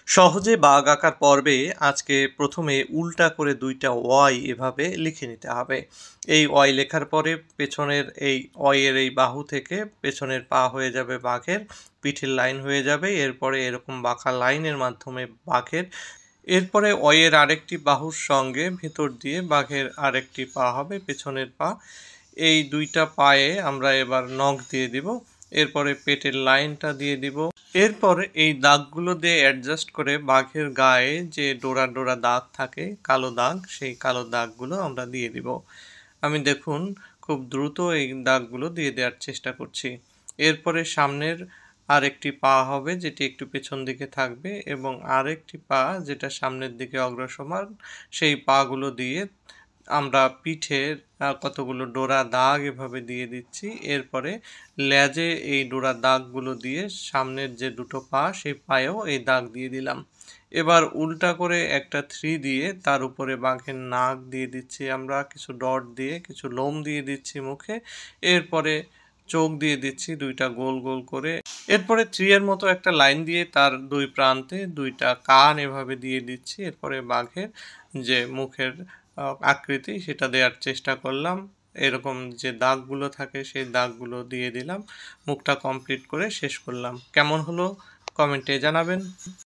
সহজে বাঘ আঁকার পর্বে আজকে প্রথমে উল্টা করে ২টা ওয়াই এভাবে লিখে নিতে হবে। এই ওয়াই লেখার পরে পেছনের এই ওয়াইয়ের এই বাহু থেকে পেছনের পা হয়ে যাবে বাঘের, পিঠের লাইন হয়ে যাবে। এরপরে এরকম বাঁকা লাইনের মাধ্যমে বাঘের, এরপরে ওয়াইয়ের আরেকটি বাহুর সঙ্গে ভেতর দিয়ে বাঘের আরেকটি পা হবে, পেছনের পা। এই ২টা পায়ে আমরা এবার নখ দিয়ে দিব। এরপরে পেটের লাইনটা দিয়ে দিব। এরপরে এই দাগগুলো দিয়ে অ্যাডজাস্ট করে বাঘের গায়ে যে ডোরা ডোরা দাগ থাকে, কালো দাগ, সেই কালো দাগগুলো আমরা দিয়ে দিব। আমি দেখুন খুব দ্রুত এই দাগগুলো দিয়ে দেওয়ার চেষ্টা করছি। এরপরে সামনের আরেকটি পা হবে যেটি একটু পেছন দিকে থাকবে, এবং আরেকটি পা যেটা সামনের দিকে অগ্রসর, সেই পাগুলো দিয়ে আমরা পিঠের কতগুলো ডোরা দাগ এভাবে দিয়ে দিচ্ছি। এরপরে লেজে এই ডোরা দাগগুলো দিয়ে সামনের যে দুটো পা, সেই পায়েও এই দাগ দিয়ে দিলাম। এবার উল্টা করে একটা 3 দিয়ে তার উপরে বাঘের নাক দিয়ে দিচ্ছি আমরা, কিছু ডট দিয়ে, কিছু লোম দিয়ে দিচ্ছি মুখে। এরপরে চোখ দিয়ে দিচ্ছি 2টা গোল গোল করে। এরপরে 3 এর মতো একটা লাইন দিয়ে তার 2 প্রান্তে 2টা কান এভাবে দিয়ে দিচ্ছি। এরপরে বাঘের যে মুখের আকৃতি সেটা দেওয়ার চেষ্টা করলাম। এরকম যে দাগগুলো থাকে সেই দাগগুলো দিয়ে দিলাম। মুখটা কমপ্লিট করে শেষ করলাম। কেমন হলো কমেন্টে জানাবেন।